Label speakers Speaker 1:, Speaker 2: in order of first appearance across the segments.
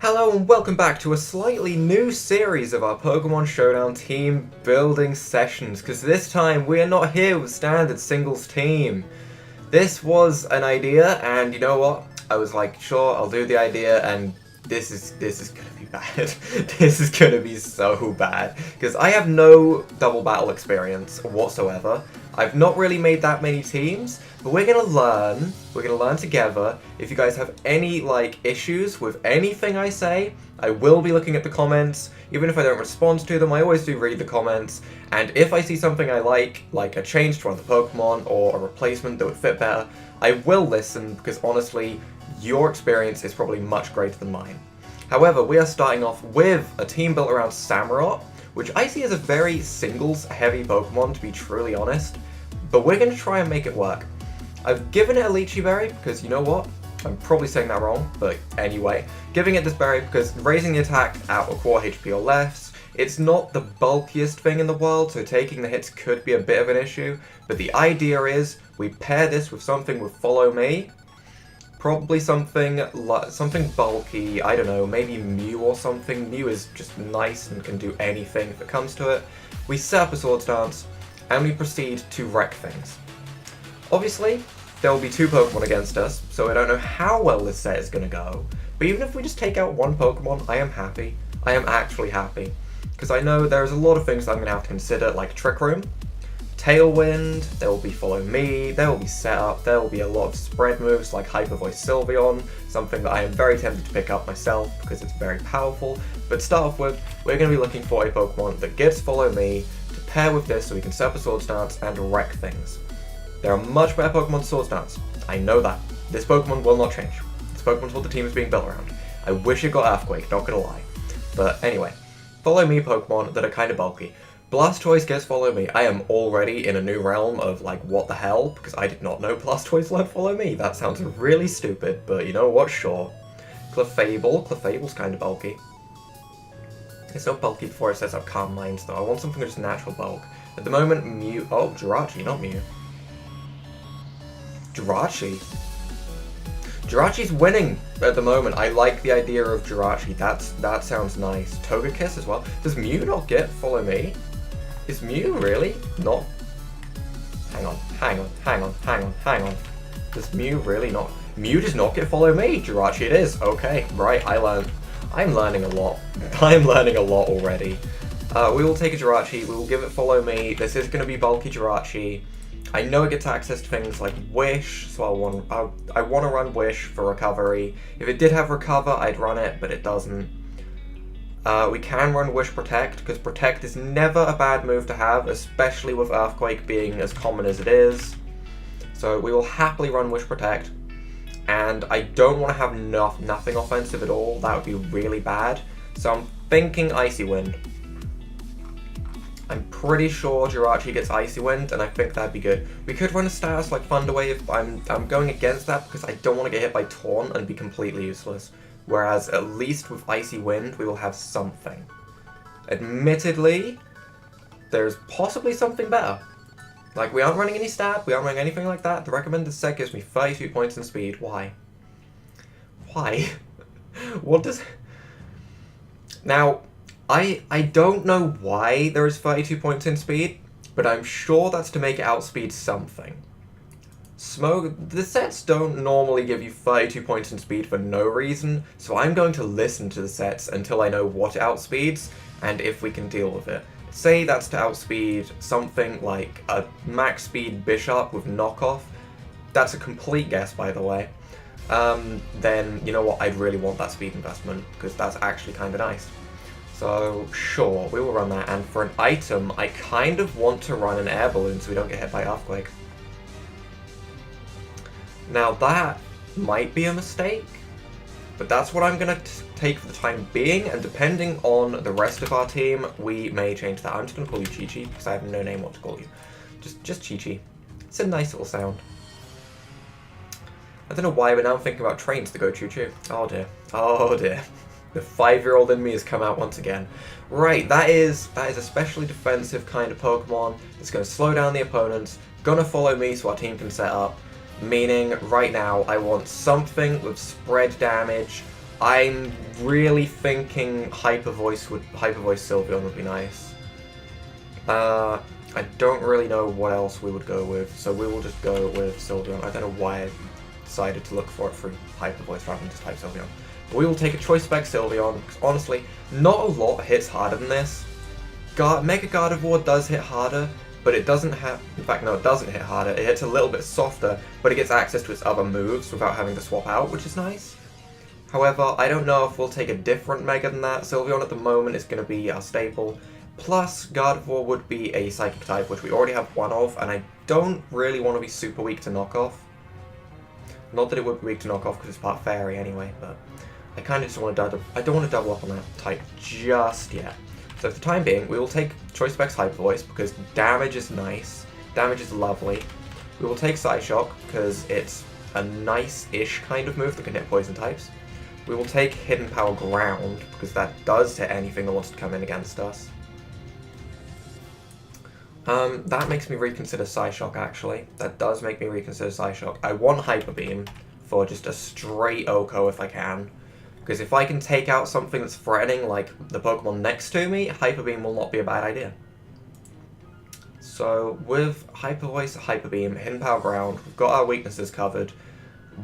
Speaker 1: Hello and welcome back to a slightly new series of our Pokemon Showdown team building sessions, because this time we are not here with standard singles team. This was an idea, and you know what? I was like, sure, I'll do the idea, and this is gonna be bad. This is gonna be so bad, because I have no double battle experience whatsoever. I've not really made that many teams, but we're gonna learn together. If you guys have any issues with anything I say, I will be looking at the comments. Even if I don't respond to them, I always do read the comments, and if I see something I like a change to one of the Pokemon or a replacement that would fit better, I will listen, because honestly, your experience is probably much greater than mine. However, we are starting off with a team built around Samurott, which I see as a very singles-heavy Pokemon, to be truly honest, but we're going to try and make it work. I've given it a Lychee Berry because, you know what? I'm probably saying that wrong, but anyway. Giving it this berry because raising the attack out a quarter HP or less. It's not the bulkiest thing in the world, so taking the hits could be a bit of an issue, but the idea is we pair this with something with Follow Me. Probably something bulky, I don't know, maybe Mew or something. Mew is just nice and can do anything if it comes to it. We set up a Swords Dance, and we proceed to wreck things. Obviously, there will be two Pokemon against us, so I don't know how well this set is going to go, but even if we just take out one Pokemon, I am happy. I am actually happy, because I know there's a lot of things that I'm going to have to consider, like Trick Room, Tailwind, there will be Follow Me, there will be Setup, there will be a lot of spread moves like Hyper Voice Sylveon, something that I am very tempted to pick up myself because it's very powerful. But to start off with, we're going to be looking for a Pokemon that gives Follow Me to pair with this so we can set up a Swords Dance and wreck things. There are much better Pokemon than Swords Dance. I know that. This Pokemon will not change. This Pokemon's what the team is being built around. I wish it got Earthquake, not gonna lie. But anyway, Follow Me Pokemon that are kind of bulky. Blastoise gets Follow Me. I am already in a new realm of what the hell, because I did not know Blastoise learned Follow Me. That sounds really stupid, but you know what, sure. Clefable's kind of bulky. It's not bulky before it sets up Calm Minds though. I want something with just natural bulk. At the moment, Mew, oh, Jirachi, not Mew. Jirachi's winning at the moment. I like the idea of Jirachi. That sounds nice. Togekiss as well. Does Mew not get Follow Me? Is Mew really not? Hang on. Does Mew really not? Mew does not get Follow Me. Jirachi it is. Okay, right. I'm learning a lot. I'm learning a lot already. We will take a Jirachi. We will give it Follow Me. This is going to be bulky Jirachi. I know it gets access to things like Wish, so I want to run Wish for recovery. If it did have Recover, I'd run it, but it doesn't. We can run Wish Protect, because Protect is never a bad move to have, especially with Earthquake being as common as it is. So we will happily run Wish Protect, and I don't want to have nothing offensive at all. That would be really bad. So I'm thinking Icy Wind. I'm pretty sure Jirachi gets Icy Wind, and I think that'd be good. We could run a status like Thunder Wave, but I'm going against that because I don't want to get hit by Taunt and be completely useless. Whereas at least with Icy Wind, we will have something. Admittedly, there's possibly something better. Like, we aren't running any stat, we aren't running anything like that. The recommended set gives me 32 points in speed. Why? Why? What does... Now... I don't know why there is 32 points in speed, but I'm sure that's to make it outspeed something. The sets don't normally give you 32 points in speed for no reason, so I'm going to listen to the sets until I know what it outspeeds, and if we can deal with it. Say that's to outspeed something like a max speed Bishop with knockoff. That's a complete guess, by the way. Then, you know what, I'd really want that speed investment, because that's actually kind of nice. So, sure, we will run that, and for an item, I kind of want to run an air balloon so we don't get hit by Earthquake. Now that might be a mistake, but that's what I'm going to take for the time being, and depending on the rest of our team, we may change that. I'm just going to call you Chi-Chi, because I have no name what to call you. Just Chi-Chi. It's a nice little sound. I don't know why, but now I'm thinking about trains to go choo-choo. Oh dear. Oh dear. The 5-year-old in me has come out once again. Right, that is a specially defensive kind of Pokemon that's going to slow down the opponents, going to follow me so our team can set up, meaning right now I want something with spread damage I'm really thinking Hyper Voice Sylveon would be nice. I don't really know what else we would go with, so we will just go with Sylveon. I don't know why I decided to look for it through Hyper Voice rather than just type Sylveon. But we will take a Choice Spec Sylveon, because honestly, not a lot hits harder than this. Mega Gardevoir does hit harder, but it doesn't have... In fact, no, it doesn't hit harder. It hits a little bit softer, but it gets access to its other moves without having to swap out, which is nice. However, I don't know if we'll take a different Mega than that. Sylveon at the moment is going to be our staple. Plus, Gardevoir would be a Psychic type, which we already have one of, and I don't really want to be super weak to Knockoff. Not that it would be weak to Knockoff because it's part Fairy anyway, but I kind of just want to I don't want to double up on that type just yet. So for the time being, we will take Choice Specs Hyper Voice because damage is nice, damage is lovely. We will take Psyshock because it's a nice-ish kind of move that can hit poison types. We will take Hidden Power Ground because that does hit anything that wants to come in against us. That makes me reconsider Psyshock, actually. That does make me reconsider Psyshock. I want Hyper Beam for just a straight OHKO if I can. Because if I can take out something that's threatening, like the Pokemon next to me, Hyper Beam will not be a bad idea. So, with Hyper Voice, Hyper Beam, Hidden Power Ground, we've got our weaknesses covered.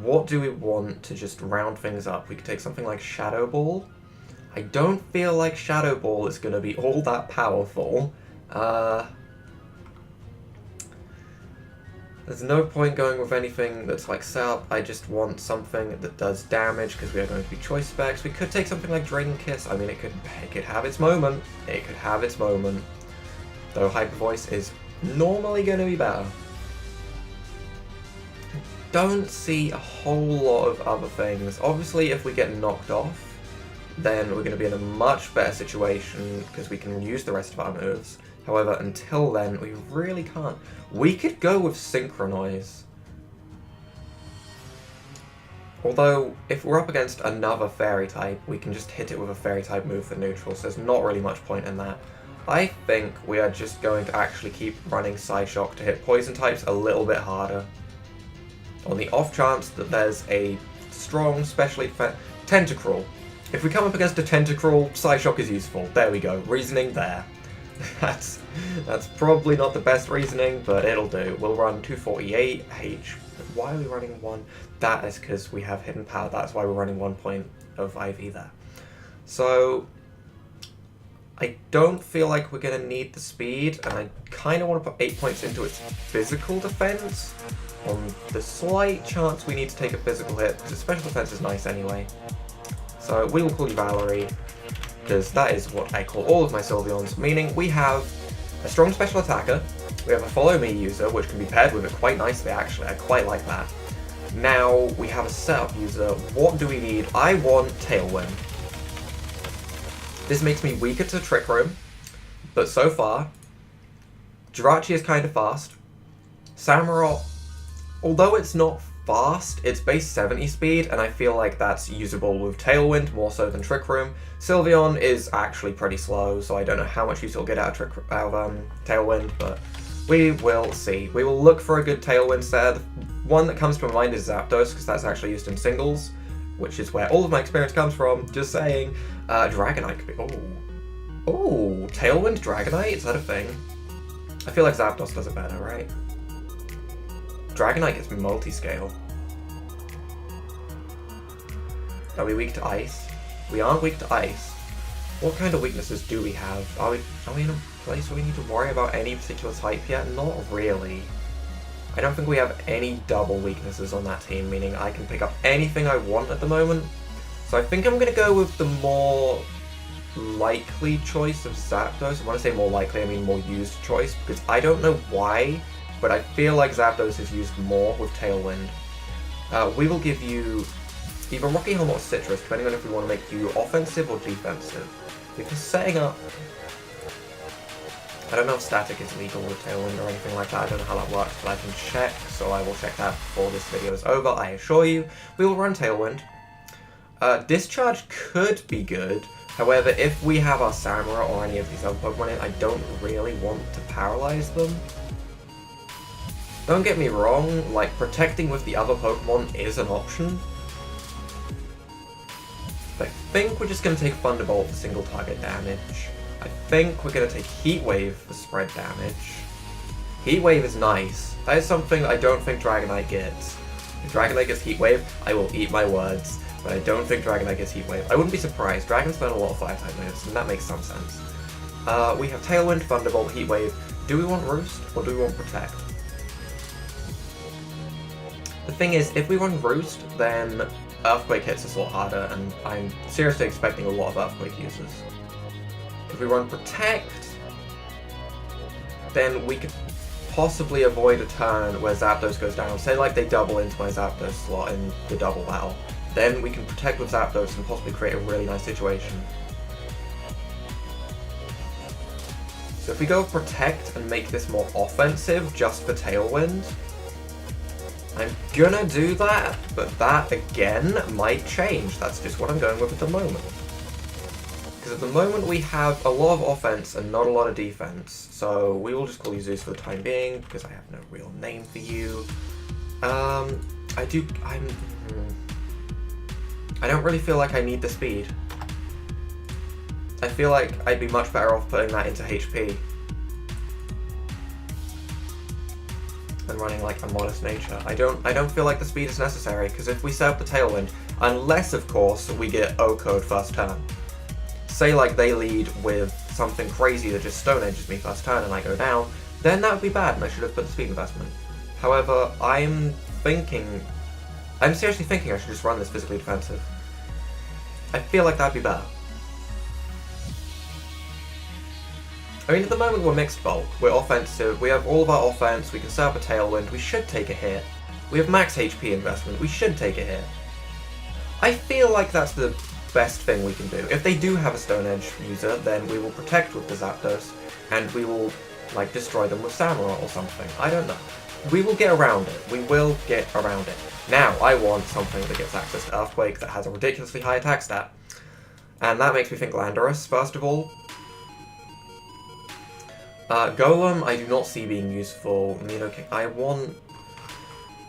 Speaker 1: What do we want to just round things up? We could take something like Shadow Ball. I don't feel like Shadow Ball is going to be all that powerful. There's no point going with anything that's like setup. I just want something that does damage because we are going to be Choice Specs. We could take something like Dragon Kiss. I mean, it could have its moment. It could have its moment. Though Hyper Voice is normally going to be better. Don't see a whole lot of other things. Obviously, if we get knocked off, then we're going to be in a much better situation because we can use the rest of our moves. However, until then, we really can't. We could go with Synchronize. Although, if we're up against another Fairy type, we can just hit it with a Fairy type move for neutral, so there's not really much point in that. I think we are just going to actually keep running Psyshock to hit poison types a little bit harder. On the off chance that there's a strong, specially defensive Tentacruel. If we come up against a Tentacruel, Psyshock is useful. There we go. Reasoning there. That's probably not the best reasoning, but it'll do. We'll run 248 H. Why are we running 1? That is because we have Hidden Power. That's why we're running 1 point of IV there. So, I don't feel like we're going to need the speed, and I kind of want to put 8 points into its physical defense, on the slight chance we need to take a physical hit, because its special defense is nice anyway. So, we will call you Valerie, because that is what I call all of my Sylveons, meaning we have a strong special attacker, we have a Follow Me user, which can be paired with it quite nicely actually, I quite like that. Now we have a setup user. What do we need? I want Tailwind. This makes me weaker to Trick Room, but so far, Jirachi is kind of fast. Samurott, although it's not fast, it's base 70 speed, and I feel like that's usable with Tailwind more so than Trick Room. Sylveon is actually pretty slow, so I don't know how much use it'll get out of Tailwind, but we will see. We will look for a good Tailwind set. One that comes to my mind is Zapdos, because that's actually used in singles, which is where all of my experience comes from, just saying. Dragonite could be... Oh, Tailwind Dragonite? Is that a thing? I feel like Zapdos does it better, right? Dragonite gets multi-scale. Are we weak to ice? We aren't weak to ice. What kind of weaknesses do we have? Are we in a place where we need to worry about any particular type yet? Not really. I don't think we have any double weaknesses on that team, meaning I can pick up anything I want at the moment. So I think I'm going to go with the more likely choice of Zapdos. And when I say more likely, I mean more used choice, because I don't know why, but I feel like Zapdos is used more with Tailwind. We will give you either Rocky Helm or Citrus, depending on if we want to make you offensive or defensive. Because setting up... I don't know if static is legal with Tailwind or anything like that, I don't know how that works, but I can check, so I will check that before this video is over, I assure you. We will run Tailwind. Discharge could be good, however, if we have our Samurott or any of these other Pokemon in, I don't really want to paralyze them. Don't get me wrong, like, protecting with the other Pokemon is an option. I think we're just going to take Thunderbolt for single target damage. I think we're going to take Heat Wave for spread damage. Heat Wave is nice. That is something I don't think Dragonite gets. If Dragonite gets Heat Wave, I will eat my words. But I don't think Dragonite gets Heat Wave. I wouldn't be surprised. Dragons learn a lot of Fire-type moves, and that makes some sense. We have Tailwind, Thunderbolt, Heat Wave. Do we want Roost, or do we want Protect? The thing is, if we run Roost, then Earthquake hits us a lot harder, and I'm seriously expecting a lot of Earthquake users. If we run Protect, then we could possibly avoid a turn where Zapdos goes down. Say like they double into my Zapdos slot in the double battle. Then we can Protect with Zapdos and possibly create a really nice situation. So if we go Protect and make this more offensive just for Tailwind, I'm gonna do that, but that again might change. That's just what I'm going with at the moment. Because at the moment we have a lot of offense and not a lot of defense, so we will just call you Zeus for the time being, because I have no real name for you. I don't really feel like I need the speed. I feel like I'd be much better off putting that into HP than running like a Modest Nature. I don't feel like the speed is necessary, because if we set up the Tailwind, unless of course we get O-Code first turn. Say like they lead with something crazy that just Stone Edges me first turn and I go down, then that would be bad and I should have put the speed investment. However, I'm seriously thinking I should just run this physically defensive. I feel like that'd be better. I mean, at the moment we're Mixed Bulk, we're offensive, we have all of our offense, we can set up a Tailwind, we should take a hit. We have max HP investment, we should take a hit. I feel like that's the best thing we can do. If they do have a Stone Edge user, then we will Protect with the Zapdos, and we will, like, destroy them with Samurott or something. I don't know. We will get around it. We will get around it. Now, I want something that gets access to Earthquake that has a ridiculously high attack stat. And that makes me think Landorus, first of all. Golem, I do not see being useful. I want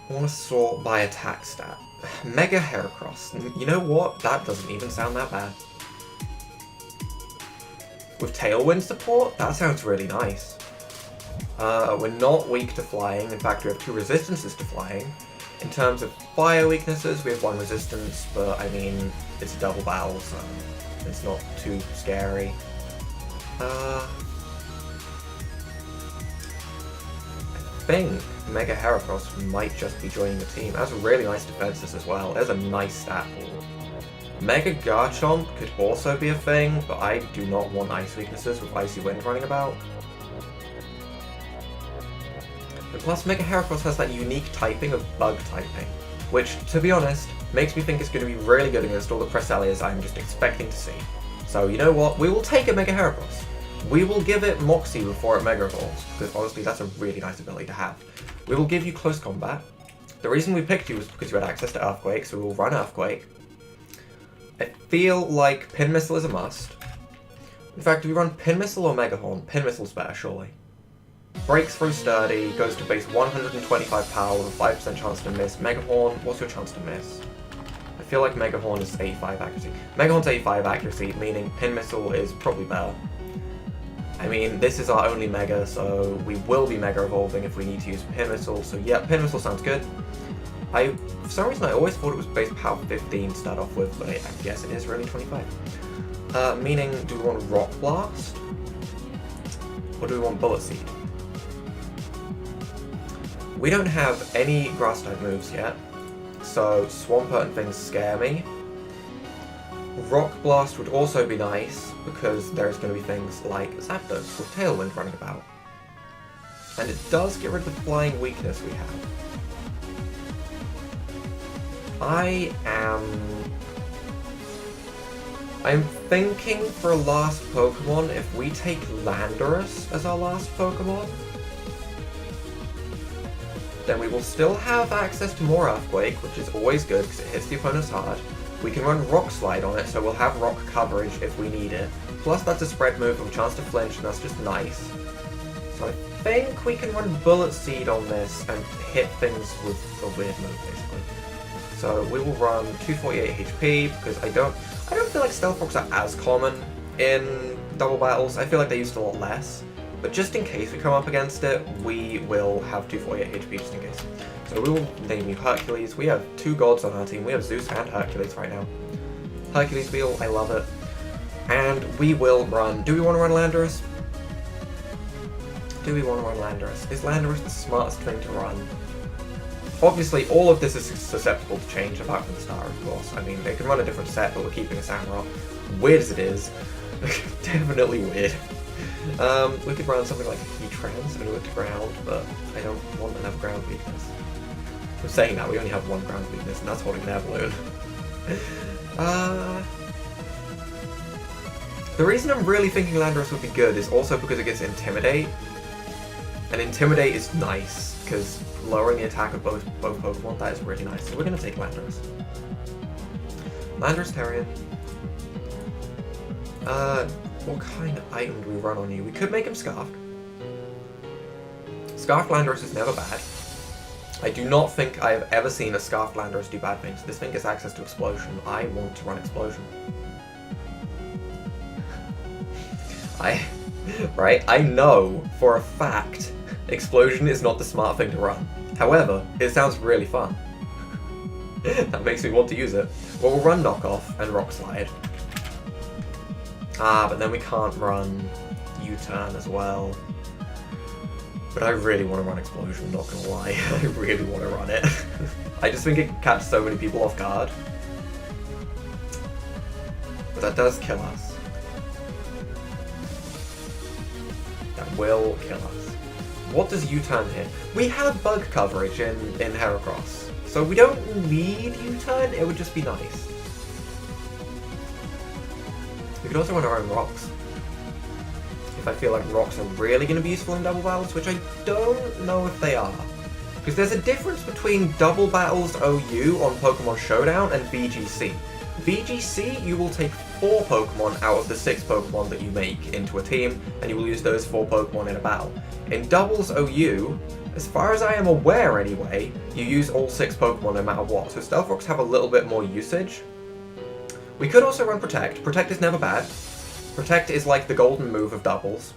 Speaker 1: to sort by attack stat. Mega Heracross. You know what? That doesn't even sound that bad. With Tailwind support, that sounds really nice. We're not weak to flying. In fact, we have 2 resistances to flying. In terms of fire weaknesses, we have 1 resistance, but I mean, it's a double battle, so it's not too scary. I think Mega Heracross might just be joining the team. It has really nice defenses as well. There's a nice stat pool. Mega Garchomp could also be a thing, but I do not want ice weaknesses with Icy Wind running about. And plus, Mega Heracross has that unique typing of Bug typing, which, to be honest, makes me think it's going to be really good against all the Cresselias I'm just expecting to see. So, you know what? We will take a Mega Heracross. We will give it Moxie before it Mega Evolves, because honestly that's a really nice ability to have. We will give you Close Combat. The reason we picked you was because you had access to Earthquake, so we will run Earthquake. I feel like Pin Missile is a must. In fact, do we run Pin Missile or Mega Horn? Pin Missile's better, surely. Breaks through Sturdy, goes to base 125 power with a 5% chance to miss. Mega Horn, what's your chance to miss? I feel like Mega Horn is 85 accuracy. Mega Horn's 85 accuracy, meaning Pin Missile is probably better. I mean, this is our only Mega, so we will be Mega Evolving if we need to use Pin Missile, so yeah, Pin Missile sounds good. For some reason I always thought it was base power 15 to start off with, but I guess it is really 25. Meaning, do we want Rock Blast? Or do we want Bullet Seed? We don't have any Grass-type moves yet, so Swampert and things scare me. Rock Blast would also be nice, because there's going to be things like Zapdos with Tailwind running about. And it does get rid of the flying weakness we have. I'm thinking for a last Pokemon, if we take Landorus as our last Pokemon, then we will still have access to more Earthquake, which is always good because it hits the opponents hard. We can run Rock Slide on it, so we'll have Rock coverage if we need it. Plus that's a spread move with a chance to flinch, and that's just nice. So I think we can run Bullet Seed on this and hit things with a weird move, basically. So we will run 248 HP because I don't feel like Stealth Rocks are as common in double battles. I feel like they used a lot less. But just in case we come up against it, we will have 248 HP just in case. So we will name you Hercules. We have two gods on our team. We have Zeus and Hercules right now. Hercules wheel, I love it. And we will run... Do we want to run Landorus? Do we want to run Landorus? Is Landorus the smartest thing to run? Obviously, all of this is susceptible to change, apart from the star, of course. I mean, they can run a different set, but we're keeping a Samurott. Weird as it is. Definitely weird. We could run something like a Heatrans and move to ground, but I don't want enough ground weakness. I'm saying that, we only have one ground weakness, and that's holding their balloon. The reason I'm really thinking Landorus would be good is also because it gets Intimidate. And Intimidate is nice, because lowering the attack of both Pokemon, that is really nice. So we're going to take Landorus. Landorus Terrier. What kind of item do we run on you? We could make him Scarfed. Scarfed Landorus is never bad. I do not think I have ever seen a Scarfed Landorus do bad things. This thing gets access to Explosion. I want to run Explosion. I know for a fact Explosion is not the smart thing to run. However, it sounds really fun. That makes me want to use it. Well, we'll run Knockoff and Rock Slide. But then we can't run U-Turn as well. But I really want to run Explosion, not gonna lie. I really want to run it. I just think it can catch so many people off guard. But that does kill us. That will kill us. What does U-Turn hit? We have bug coverage in Heracross. So we don't need U-Turn, it would just be nice. We could also run our own rocks. If I feel like rocks are really going to be useful in double battles, which I don't know if they are. Because there's a difference between double battles OU on Pokemon Showdown and VGC. VGC, you will take 4 Pokemon out of the 6 Pokemon that you make into a team, and you will use those 4 Pokemon in a battle. In doubles OU, as far as I am aware anyway, you use all 6 Pokemon no matter what, so Stealth Rocks have a little bit more usage. We could also run Protect. Protect is never bad. Protect is like the golden move of doubles.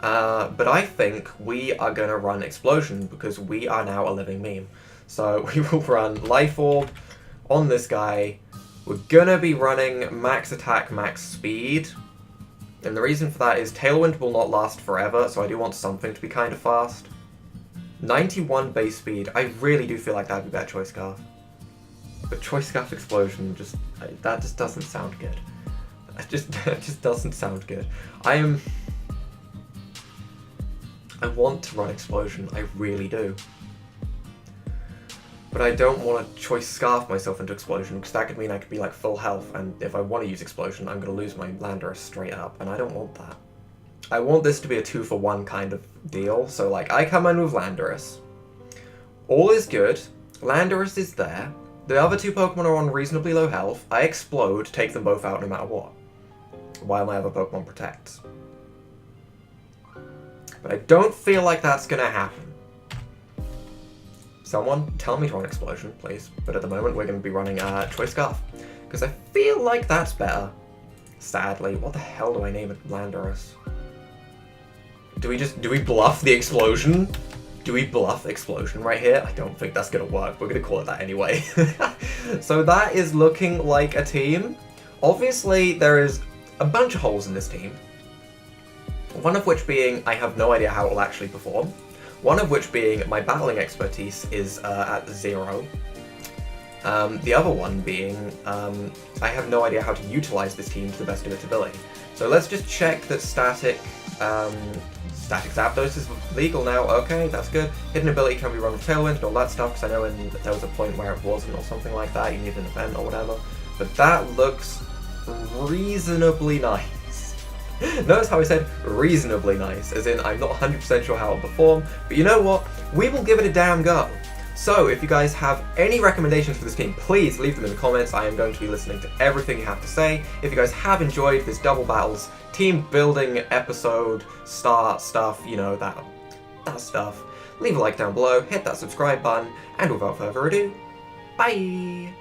Speaker 1: But I think we are going to run Explosion because we are now a living meme. So we will run Life Orb on this guy. We're going to be running Max Attack, Max Speed. And the reason for that is Tailwind will not last forever, so I do want something to be kind of fast. 91 base speed. I really do feel like that would be better Choice Scarf. But Choice Scarf Explosion, that just doesn't sound good. That just doesn't sound good. I want to run Explosion, I really do. But I don't want to Choice Scarf myself into Explosion, because that could mean I could be like full health, and if I want to use Explosion, I'm going to lose my Landorus straight up, and I don't want that. I want this to be a 2-for-1 kind of deal, so like, I come in with Landorus. All is good, Landorus is there, the other 2 Pokemon are on reasonably low health, I explode, take them both out no matter what. While my other Pokemon protects. But I don't feel like that's going to happen. Someone tell me to run Explosion, please. But at the moment, we're going to be running Choice Scarf. Because I feel like that's better. Sadly. What the hell do I name it? Landorus. Do we bluff the Explosion? Do we bluff Explosion right here? I don't think that's going to work. We're going to call it that anyway. So that is looking like a team. Obviously, there is a bunch of holes in this team. One of which being, I have no idea how it will actually perform. One of which being, my battling expertise is at 0. The other one being, I have no idea how to utilize this team to the best of its ability. So let's just check that Static Zapdos is legal now. Okay, that's good. Hidden ability can be run with Tailwind and all that stuff, because I know there was a point where it wasn't or something like that. You need an event or whatever. But that looks reasonably nice. Notice how I said reasonably nice, as in I'm not 100% sure how it'll perform, but you know what? We will give it a damn go. So if you guys have any recommendations for this team, please leave them in the comments. I am going to be listening to everything you have to say. If you guys have enjoyed this Double Battles team building episode, start stuff, you know, that stuff, leave a like down below, hit that subscribe button, and without further ado, Bye!